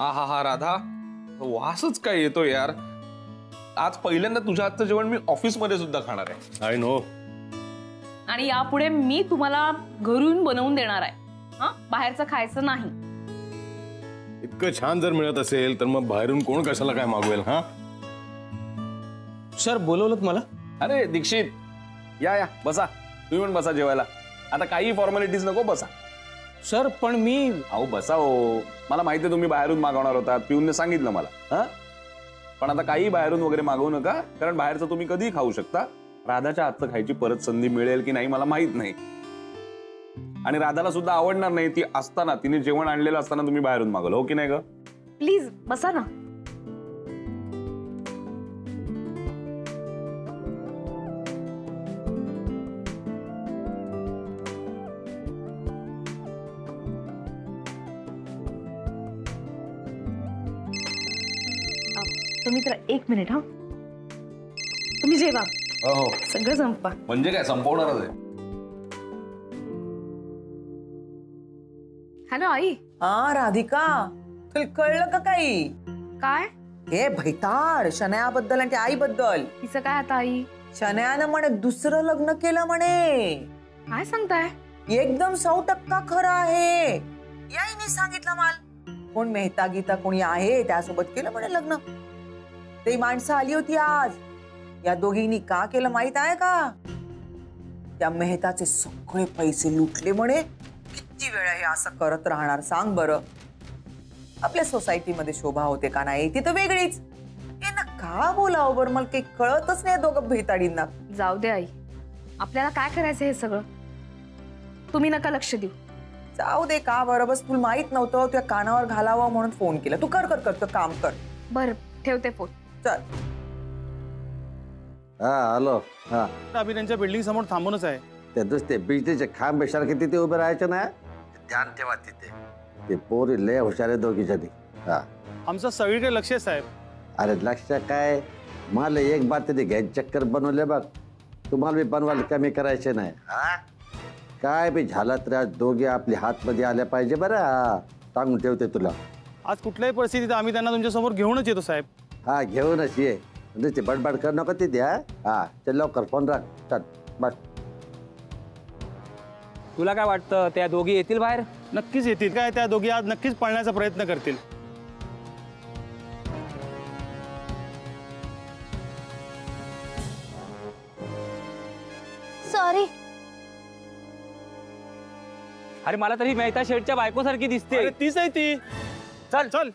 हा हा हा राधा, वासच काय येतो यार. आज पहिल्यांदा तुझ्या हातचं जेवण मी ऑफिस मध्ये सुद्धा खाणार आहे. I know. आणि यापुढे मी तुम्हाला घरून बनवून देणार आहे. हा, बाहेरचं खायचं नाही. इतकं छान जर मिळत असेल तर मग बाहेरून कोण कशाला काय मागवेल. हा सर, बोलवलं मला? अरे दीक्षित, या या बसा. तुम्ही पण बसा जेवायला. आता काही फॉर्मॅलिटीज नको, बसा. सर पण मी अहो बसा हो. मला माहिती आहे तुम्ही बाहेरून मागवणार होतात, पिऊनने सांगितलं मला. हा, पण आता काही बाहेरून वगैरे मागवू नका, कारण बाहेरचं तुम्ही कधीही खाऊ शकता. राधाच्या हातचं खायची परत संधी मिळेल की नाही मला माहित नाही. आणि राधाला सुद्धा आवडणार नाही ती असताना, तिने जेवण आणलेलं असताना तुम्ही बाहेरून मागवलं, हो की नाही ग? प्लीज बसा ना. तुम्ही तर 1 मिनिट. हा, तुम्ही जेवा, हो, सगळं संपवा. म्हणजे काय संपवणारच आहे. हॅलो आई. हा राधिका, तुला कळलं का काही? काय? हे भैताड शनयाबद्दल आणि आईबद्दल. तिचं काय आता आई? शनयानं म्हणे दुसरं लग्न केलं म्हणे. काय सांगताय? एकदम 100% खरं आहे. याईने सांगितलं मला. कोण मेहता गीता कोणी आहे त्यासोबत केलं म्हणे लग्न. ते माणसं आली होती आज. या दोघींनी का केलं माहित आहे का? त्या मेहताचे सगळे पैसे लुटले म्हणे. किती वेळा हे असं करत राहणार सांग बरं. आपल्या सोसायटीमध्ये शोभा होते का नाही ती तर वेगळीच. हे ना का बोलावं बरं, मला काही कळतच नाही दोघं भेताडींना. जाऊ दे आई, आपल्याला काय करायचं हे सगळं. तुम्ही नका लक्ष देऊ. जाऊ दे का बरं, बस तुला माहित नव्हतं त्या कानावर घालावं म्हणून फोन केला. तू कर कर कर काम कर. बरं ठेवते फोन. चल. हा हॅलो. हा आम्ही त्यांच्या बिल्डिंग समोर थांबूनच आहे. ते दुसते बिजलीचे खांब सारखे तिथे उभे राहायचे ना, ध्यान ठेवा तिथे. ते पोरी लय हुशार आहे दोघीच्या. हा आमचं सगळीकडे लक्ष आहे साहेब. अरे लक्ष काय, मला एक बार तिथे घ्यायची चक्कर बनवले बघ. तुम्हाला बी बनवायला कमी करायचे नाही. हा काय बी झालं तर आज दोघे आपल्या हातमध्ये आल्या पाहिजे बरं. हा सांगून ठेवते तुला. आज कुठल्याही परिस्थितीत आम्ही त्यांना तुमच्या समोर घेऊनच येतो साहेब. हा घेऊनच ये. नुसते बडबड कर नको तिथे. हा चल लवकर फोन राख. चल बस. तुला काय वाटतं, त्या दोघी येतील बाहेर? नक्कीच येतील. काय त्या दोघी आज नक्कीच पळण्याचा प्रयत्न करतील. सॉरी. अरे मला तरी मेहता शेठच्या बायकोसारखी दिसते. अरे तीच आहे ती. चल चल.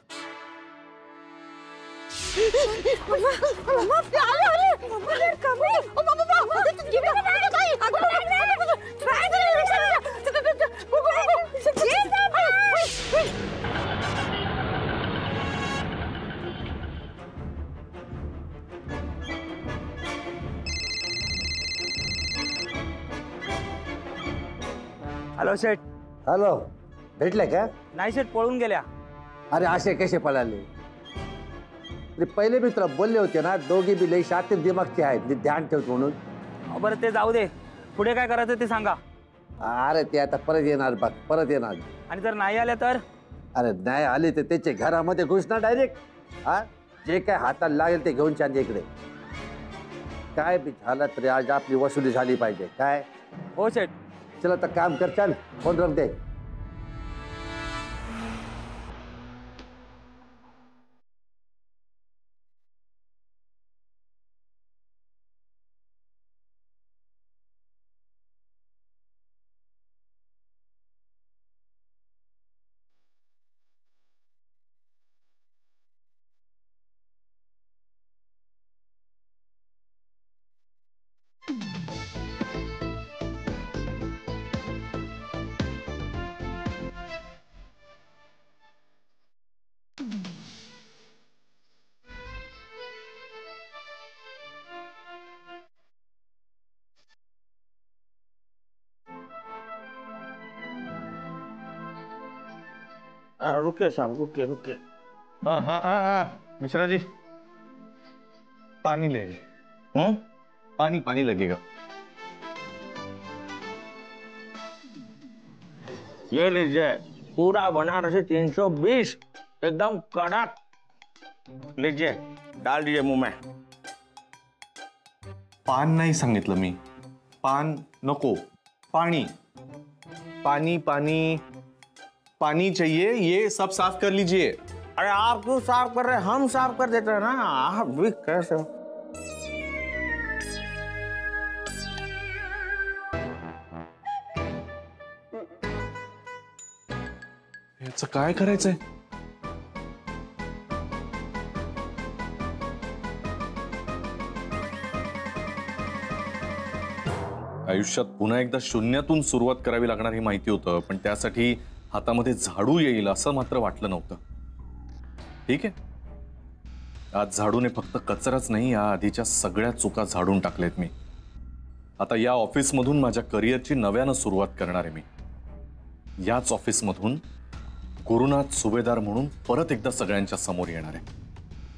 हॅलो शेठ. हॅलो, भेटले का? नाही शेठ, पळून गेल्या. अरे असे कसे पळाले? पहिले मी तुला बोलले होते ना, दोघी बी लई शातीर दिमागचे आहेत, मी ध्यान ठेवतो म्हणून. बरं ते जाऊ दे, पुढे काय करायचं ते सांगा. अरे ते आता परत येणार बघ, परत येणार. आणि जर नाही आल्या तर? अरे नाही आले तर त्याचे घरामध्ये घुसणार डायरेक्ट. हा जे काय हाताला लागेल ते घेऊन चांदी इकडे. काय बी झालं तरी आज आपली वसुली झाली पाहिजे. काय हो शेठ. चला तर काम कर. चल फोन रख दे. रुके साहब, रुके रुके. हाँ हाँ हाँ हाँ मिश्रा जी, पानी ले. पानी पानी लगेगा. ये लीजिए पूरा बनारसी 320. एकदम कडक. लीजिए डाल दीजिए मुंह में. पान नाही सांगितलं मी. पान नको. पानी पानी पानी पानी चाहिए. ये सब साफ कर लीजिए. अरे आप क्यों साफ कर रहे हैं? हम साफ कर देते हैं ना. आप भी कैसे? याचं काय करायचंय? आयुष्यात पुन्हा एकदा शून्यातून सुरुवात करावी लागणार हे माहिती होतं, पण त्यासाठी हातामध्ये झाडू येईल असं मात्र वाटलं नव्हतं. ठीक आहे, आज झाडूने फक्त कचराच नाही, या आधीच्या सगळ्या चुका झाडून टाकल्यात मी. आता या ऑफिसमधून माझ्या करिअरची नव्यानं सुरुवात करणार आहे मी. याच ऑफिसमधून गुरुनाथ सुभेदार म्हणून परत एकदा सगळ्यांच्या समोर येणार आहे.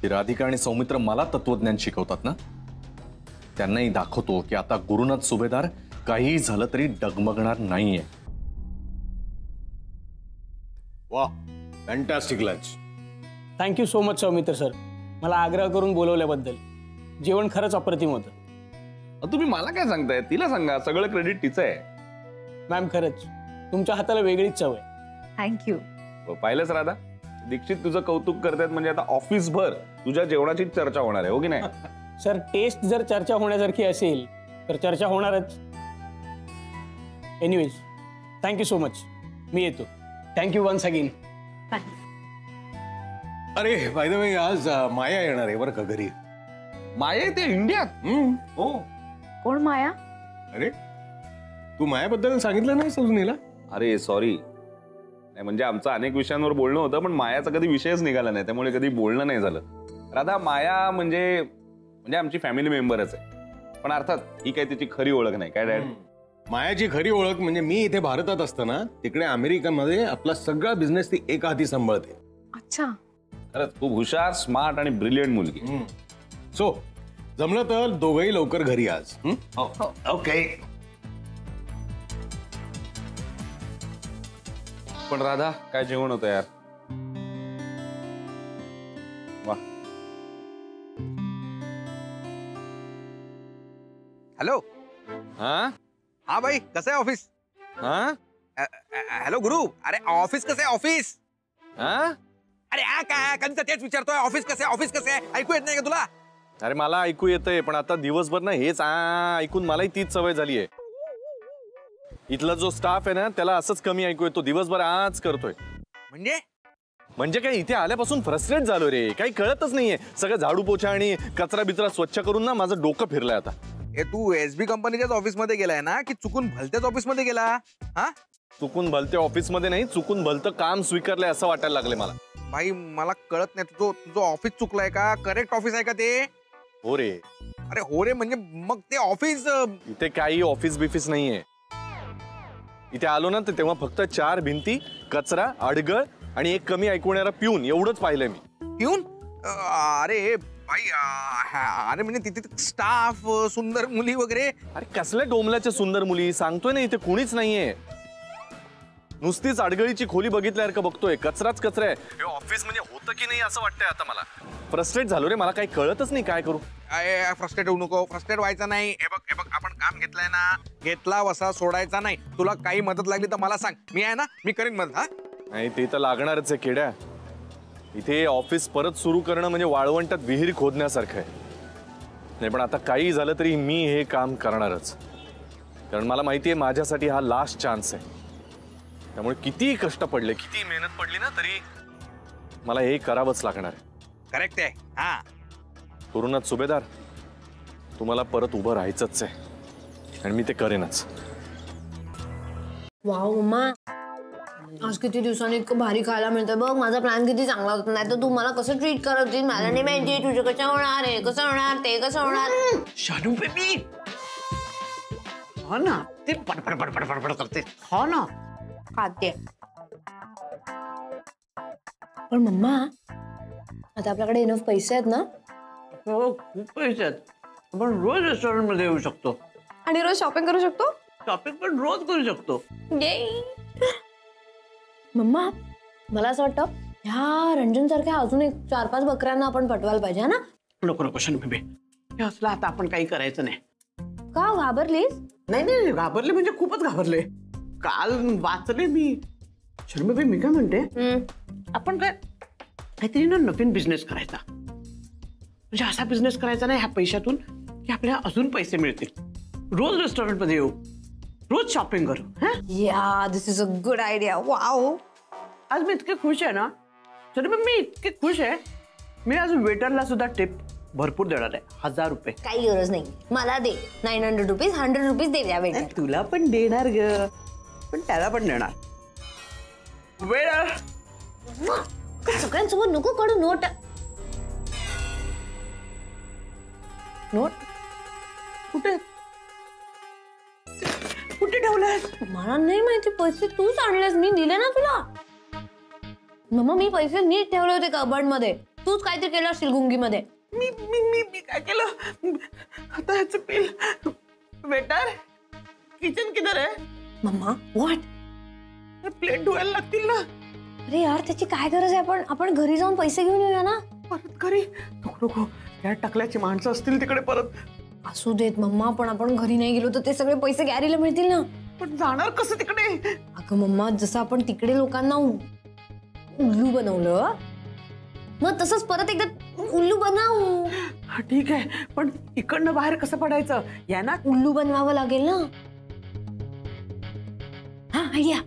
ती राधिका आणि सौमित्र मला तत्वज्ञान शिकवतात ना, त्यांनाही दाखवतो की आता गुरुनाथ सुभेदार काहीही झालं तरी डगमगणार नाहीये. वा, fantastic lunch. Thank you so much Saumitra sir, मला आग्रह करून बोलवल्याबद्दल. जेवण खरंच अप्रतिम होतं. तुम्ही मला काय सांगताय? तिला सांगा, सगळं क्रेडिट तिचं आहे. मॅम खरंच तुमच्या हाताला वेगळीच चव आहे. थँक्यू. पाहिलंच राधा, दीक्षित तुझं कौतुक करतायत म्हणजे आता ऑफिसभर तुझ्या जेवणाची चर्चा होणार आहे, हो की नाही? सर, टेस्ट जर चर्चा होण्यासारखी असेल तर चर्चा होणारच. Anyways, thank you so much. मी येतो. Thank you once again. अरे बाय द वे, आज माया येणार आहे बरं का घरी. माये ते इंडियात? हो. कोण माया? अरे तू मायाबद्दल सांगितलं नाही सजनीला? अरे सॉरी, नाही म्हणजे आमचं अनेक विषयांवर बोलणं होतं, पण मायाचा कधी विषयच निघाला नाही, त्यामुळे कधी बोलणं नाही झालं. राधा, माया म्हणजे आमची फॅमिली मेंबरच आहे, पण अर्थात ही काही तिची खरी ओळख नाही. काय डॅड? मायाची खरी ओळख म्हणजे मी इथे भारतात असताना तिकडे अमेरिकेमध्ये आपला सगळा बिझनेस ती एका हाती सांभाळते. अच्छा. खरंच खूप हुशार, स्मार्ट आणि ब्रिलियंट मुलगी. सो जमलं तर दोघंही लवकर घरी आज. ओके. पण राधा, काय जेवण होतं यार. वा. हॅलो. हा भाई, कसं आहे ऑफिस? हॅलो गुरु. अरे ऑफिस कसं आहे ऑफिस? अरे काय कंचा तेच विचारतोय. ऑफिस कसं आहे? ऑफिस कसं आहे? ऐकू येत नाही का तुला? अरे मला ऐकू येतंय, पण आता दिवसभर ना हेच ऐकून मलाही तीच सवय झाली आहे. इथला जो स्टाफ आहे ना त्याला असंच कमी ऐकू येतो. दिवसभर आज करतोय. म्हणजे काय, इथे आल्यापासून फ्रस्ट्रेट झालो रे. काही कळतच नाहीये. सगळं झाडू पोछा आणि कचरा बिचरा स्वच्छ करून ना माझं डोकं फिरलंय आता. तू एसबी कंपनीच्याच ऑफिस मध्ये गेलाय ना, की चुकून भलत्याच ऑफिस मध्ये गेला? हा, चुकून भलते ऑफिस मध्ये नाही, चुकून भलतं काम स्वीकारलंय असं वाटायला लागले मला. भाई मला कळत नाही, तुझं ऑफिस चुकलंय का? करेक्ट ऑफिस आहे का ते? हो रे. अरे हो रे, म्हणजे मग ते ऑफिस? इथे काही ऑफिस बिफिस नाहीये. इथे आलो ना तर तेव्हा फक्त 4 भिंती, कचरा, अडगळ आणि एक कमी ऐकवणारा पिऊन एवढंच पाहिलंय मी. पिऊन? अरे भाई, अरे म्हणजे तिथे स्टाफ, सुंदर मुली वगैरे. अरे कसल्या डोमल्याच्या सुंदर मुली सांगतोय ना, इथे कुणीच नाहीये. नुसतीच अडगळीची खोली बघितल्यासारखं बघतोय. कचराच कचरा आहे. हे ऑफिस म्हणजे होतं की नाही असं वाटतंय आता मला. फ्रस्ट्रेट झालो रे, मला काही कळतच नाही काय करू. फ्रस्ट्रेट होऊ नको. फ्रस्ट्रेट व्हायचं नाही. हे बघ आपण काम घेतलंय ना, घेतला वसा सोडायचा नाही. तुला काही मदत लागली तर मला सांग, मी आहे ना, मी करीन मदत. हा नाही, ते तर लागणारच आहे किड्या. इथे ऑफिस परत सुरू करणं म्हणजे वाळवंटात विहीर खोदण्यासारखं आहे. नाही पण आता काही झालं तरी मी हे काम करणारच, कारण मला माहिती आहे माझ्यासाठी हा लास्ट चान्स आहे. त्यामुळे कितीही कष्ट पडले, किती मेहनत पडली ना, तरी मला हे करावंच लागणार आहे. करेक्ट आहे. हा, गुरुनाथ सुभेदार, तुम्हाला परत उभं राहायचंच आहे आणि मी ते करेनच. वाव मम्मा, आज किती दिवसांनी इतकं भारी खायला मिळतं बघ. माझा प्लॅन किती चांगला होता. नाही तर तू मला कसं ट्रीट करत होती मला नाही माहिती. तुझं कसं होणार आहे, कसं होणार, ते कसं होणार. शानू बेबी, हो ना, ते पडपड पडपड पडपड करते. हो ना, खाते. पण मम्मा, आता आपल्याकडे इनफ पैसे आहेत ना? हो, खूप पैसे आहेत. आपण रोज रेस्टॉरंट मध्ये येऊ शकतो आणि रोज शॉपिंग करू शकतो. शॉपिंग पण रोज करू शकतो. मम्मा, मला असं वाटतं ह्या रंजन सारख्या अजून एक 4-5 बकऱ्यांना आपण पटवायला पाहिजे ना. नको नको शर्मिबे, हे असलं आता आपण काही करायचं नाही. का घाबरलीस? नाही नाही घाबरले म्हणजे खूपच घाबरले. काल वाचले मी. शर्मिबे मी काय म्हणते, आपण काय काहीतरी ना नवीन बिझनेस करायचा. म्हणजे असा बिझनेस करायचा ना ह्या पैशातून की आपल्याला अजून पैसे मिळतील. रोज रेस्टॉरंट मध्ये येऊ, रोज शॉपिंग करू. या this is a good idea. Wow. आज मी इतके खुश आहे ना, तरी मी इतके खुश आहे, मी आज वेटरला सुद्धा टिप भरपूर देणार आहे. 1000 रुपये. काही गरज नाही, मला दे. 900 रुपीज 100 रुपीज दे द्या वेटर. तुला पण देणार ग, पण त्याला पण देणार. वेटर सगळ्यांसोबत नको काढू नोट. नोट कुठे कुठे ठेवलाय? मला नाही माहिती. पैसे तूच आणलेस, मी दिले ना तुला. मम्मा मी पैसे नीट ठेवले होते कबर्ड मध्ये. तूच काहीतरी केलं असशील गुंगीमध्ये. मी मी मी मी काय केलं आता ह्याचं बिल. वेटर किचन किधर आहे? Mamma what? प्लेट धुवायला लागतील ना. अरे यार त्याची काय गरज आहे. आपण घरी जाऊन पैसे घेऊन येऊया ना. परत घरी नको नको, त्या टकल्याची माणसं असतील तिकडे परत. असू देत मम्मा, पण आपण घरी नाही गेलो तर ते सगळे पैसे गॅरीला मिळतील ना. पण जाणार कसं तिकडे? अगं मम्मा, जसं आपण तिकडे लोकांना उल्लू बनवलं, मग तसंच परत एकदा उल्लू बनवू. ठीक आहे, पण इकडनं बाहेर कसं पडायचं? या ना उल्लू बनवावं लागेल ना. हा आयडिया.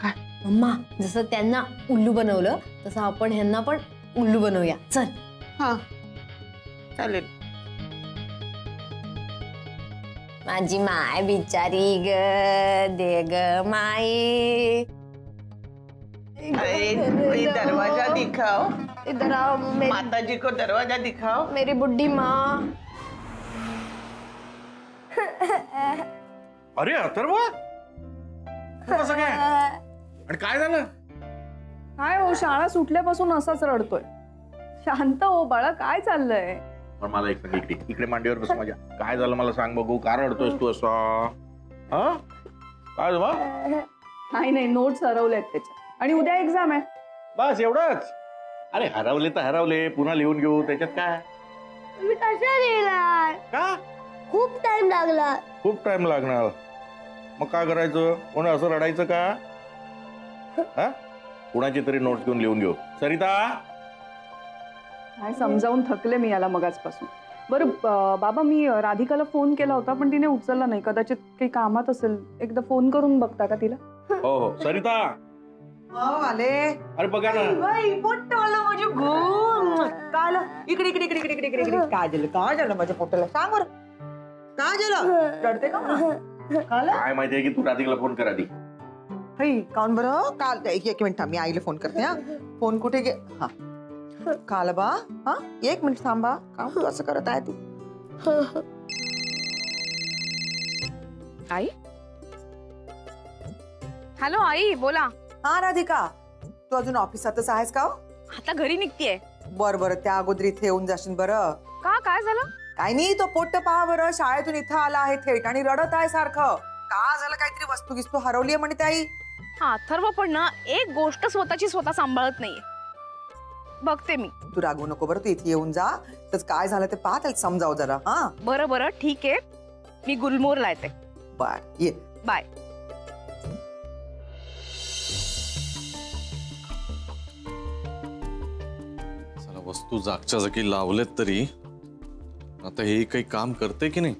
काय? मम्मा जसं त्यांना उल्लू बनवलं तसं आपण ह्यांना पण उल्लू बनवूया. चल. हा चालेल. माझी माय बिचारी ग, दे ग माई. दरवाजा दिखाओ. इधर आओ. माताजी को दरवाजा दिखाओ. मेरी बुड्ढी माँ. अरे अथर्व, कसं काय आणि काय झालं? काय हो, शाळा सुटल्यापासून असाच रडतोय. शांत हो बाळा, काय चाललंय? पण मला एक सांग, इकडे इकडे मांडीवर बस माझ्या. काय झालं मला सांग बघू, का रडतोयस तू असा? हा काय झालं? नाही नाही, नोट्स हरवल्यात त्याच्या, आणि उद्या एक्झाम आहे. बस एवढंच? अरे हरवले तर हरवले, पुन्हा लिहून घेऊ, त्याच्यात काय. मी कशा लिहिलाय? का खूप टाइम लागला. खूप टाइम लागणार? मग काय करायचं? कोण असं रडायचं का? हा कुणाची तरी नोट्स घेऊन लिहून घेऊ. सरिता, काय समजावून थकले मी याला मगाचपासून. बरं बाबा, मी राधिकाला फोन केला होता पण तिने उचलला नाही. कदाचित काही कामात असेल. एकदा फोन करून बघता का तिला? हो हो. सरिता आले. अरे बघा ना, मोठं आलं माझे गुण. काय आलं? इकडे इकडे इकडे इकडे इकडे इकडे इकडे. काय झालं माझ्या पोटाला? सांग बरं, काय झालं? रडते का? काय माहितीये की तू राधिकाला फोन करा आधी. काऊन बरं? काल एक मिनिट थांब, मी आईला फोन करते. हा फोन कुठे गे? हा काल बा. हा 1 मिनिट थांबा. का तू असं करत आहे? तू आई. हॅलो आई, बोला. हा राधिका, तू अजून ऑफिसातच आहेस का? आता घरी निघतीये. बरं बरं, त्या अगोदर इथे येऊन जाशील बरं. का, काय झालं? काय नाही, तो पोट्ट पहा बरं, शाळेतून इथं आला आहे थेट आणि रडत आहे सारखं. का झालं? काहीतरी वस्तू गिस्तू हरवली म्हणे ताई. हा अथर्व, पण ना एक गोष्ट स्वतःची स्वतः सांभाळत नाहीये. बघते मी. तू रागवू नको बरं, तू इथे येऊन जा. तर काय झालं ते पाहा, त्याला समजाव जरा. हा बरं बरं ठीक आहे, मी गुलमोहरला येते. बर ये. बाय. चला, वस्तू जागच्या जागी लावलेत तरी आता हे काही काम करते की नाही?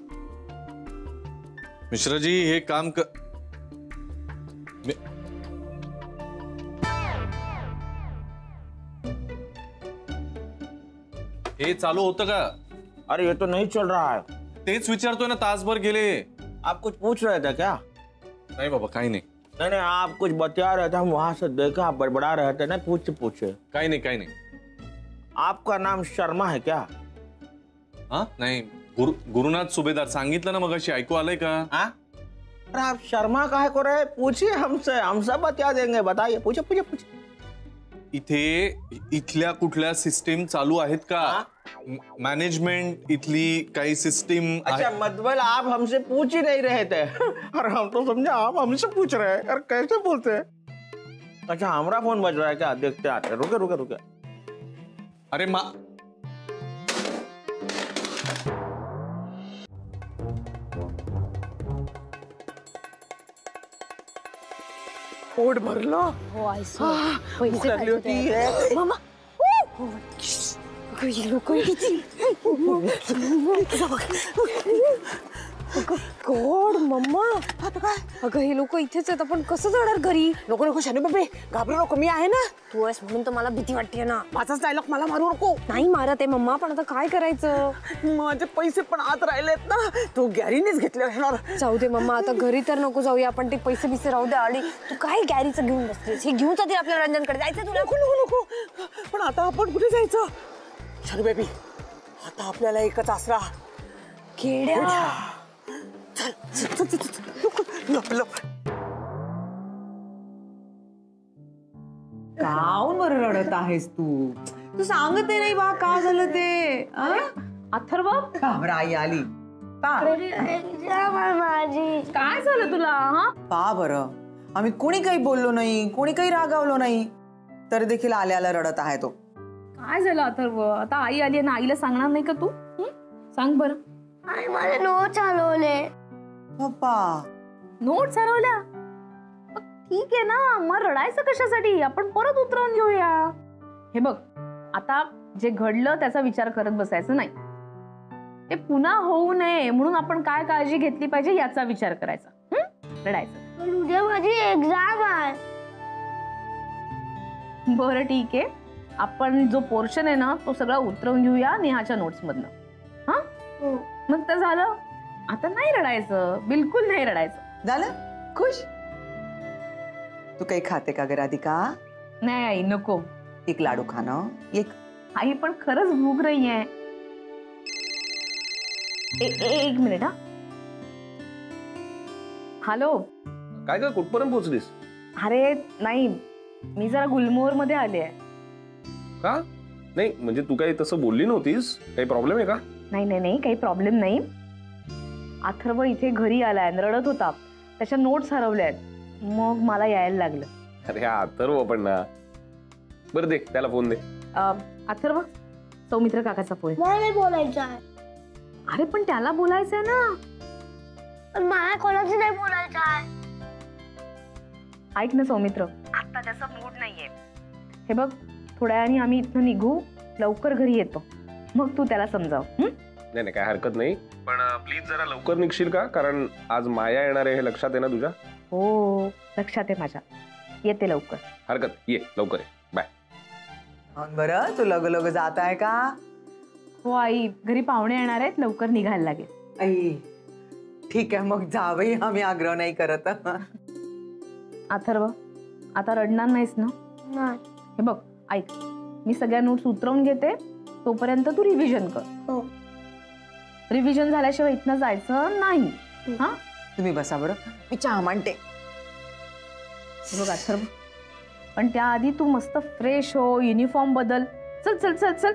मिश्राजी, हे काम हे चालू होतं का? अरे ये तो नहीं चल रहा है. तेच विचारतोय ना, तासभर गेले. आप कुछ पूछ रहे थे क्या? नाही बाबा, काही नाही. नहीं नहीं, आप कुछ बता रहे थे, हम वहां से देखा, आप बड़बड़ा रहे थे ना. पूछे काही नाही, काही नाही. आपका नाम शर्मा है क्या? हा नाही, गुरुनाथ सुभेदार. सांगितलं ना मगाशी, ऐकू आलंय का? अरे आप शर्मा काहे को रहे? पूछिए हमसे, हम सब बता देंगे. बताइए, पूछे पूछे पूछे. इथे इथल्या कुठल्या सिस्टीम चालू आहेत का? मॅनेजमेंट इथली काही सिस्टीम? अच्छा, मतलब आप हमसे पूछ ही नहीं रहे थे. और हम तो समझे आप हमसे पूछ रहे हैं. और कैसे बोलते हैं? अच्छा हमारा फोन बज रहा है क्या? देखते आते हैं। रुके रुके रुके। अरे मा पोट भरलं. हो आई भूक लागली होती. मामा लोक गॉड मम्मा अगं हे लोक इथेच आहेत आपण कसं जाणार घरी? नको नको शानू बाबे घाबरू नको मी आहे ना. तू आहेस म्हणून तर मला भीती वाटते ना. माझाच डायलॉग मला मारू नको. नाही मारत आहे मम्मा पण आता काय करायचं? माझे पैसे पण आत राहिलेत ना. तू गॅरीनेच घेतले असणार. जाऊ दे मम्मा आता घरी तर नको जाऊया आपण ते पैसे बिसे राहू दे. आणि तू काय गॅरीचं घेऊन बसतेस? हे घेऊन जातील आपल्या रंजनकडे जायचं तुला. नको नको नको. पण आता आपण कुठे जायचं? शानू बेबी आता आपल्याला एकच आसरा. खेड्या लप लप. काऊन बरं रडत आहेस तू? तू सांगत नाही बा का झालं ते? अथर्व घाबरा आई आली का? काय झालं तुला? हा पा बरं आम्ही कोणी काही बोललो नाही, कोणी काही रागावलो नाही, तर देखील आल्याला रडत आहे तो. काय झालं अथर्व? आता आई आली ना, आईला सांगणार नाही का तू? सांग बरं. आई मला नोट्स हरवले. पप्पा नोट्स हरवल्या? ठीक आहे ना, मग रडायचं कशासाठी? आपण परत उतरवून घेऊया. हे बघ आता जे घडलं त्याचा विचार करत बसायचं नाही. ते पुन्हा होऊ नये म्हणून आपण काय काळजी घेतली पाहिजे याचा विचार करायचा. रडायचं. उद्या माझी एक्झाम आहे. बरं ठीक आहे, आपण जो पोर्शन आहे ना तो सगळा उतरवून घेऊया नेहाच्या नोट्स मधनं. हा मग तर झालं. आता नाही रडायचं, बिलकुल नाही रडायचं. झालं खुश? तू काही खाते का ग राधिका? नाही आई नको. एक लाडू खाणं एक. आई पण खरंच भूक नाहीये. एक मिनिट. हा हॅलो. काय ग कुठपर्यंत पोहोचलीस? अरे नाही मी जरा गुलमोहर मध्ये आले आहे. का? नाही म्हणजे तू काही तसं बोलली नव्हतीस. काही प्रॉब्लेम आहे का? नाही नाही नाही काही प्रॉब्लेम नाही. अथर्व इथे घरी आलाय, रडत होता, त्याच्या नोट्स हरवल्यात, मग मला यायला लागलं. अरे हा अथर्व पण ना. बरं दे त्याला फोन दे. अथर्व सौमित्र काकाचा फोन. मला नाही बोलायचं आहे. अरे पण त्याला बोलायचंय ना. पण मला कोणाचं नाही बोलायचं आहे. ऐक ना सौमित्र, आता त्याचा मूड नाहीये. हे बघ थोड्या वेळाने आम्ही इथनं निघू, लवकर घरी येतो, मग तू त्याला समजाव. नाही नाही काय हरकत नाही, पण प्लीज जरा लवकर निघशील का? कारण आज माया येणार आहे हे लक्षात आहे ना तुझ्या? हो लक्षात आहे माझ्या. येते लवकर. हरकत ये लवकर ये. बाय. बरं तू लग लग जात आहे का? हो आई घरी पाहुणे येणार आहेत, लवकर निघायला लागेल. आई ठीक आहे मग जावई, आम्ही आग्रह नाही करत. अथर्व आता रडणार नाहीस ना? नाही. हे बघ ऐक, मी सगळ्या नोट्स उतरवून घेते, तोपर्यंत तू रिव्हिजन कर. हो. रिव्हिजन झाल्याशिवाय इथनं जायचं नाही. हा तुम्ही बसा बरं, मी चहा मांडते. बघ अथर्व, पण त्याआधी तू मस्त फ्रेश हो, युनिफॉर्म बदल. चल चल चल चल.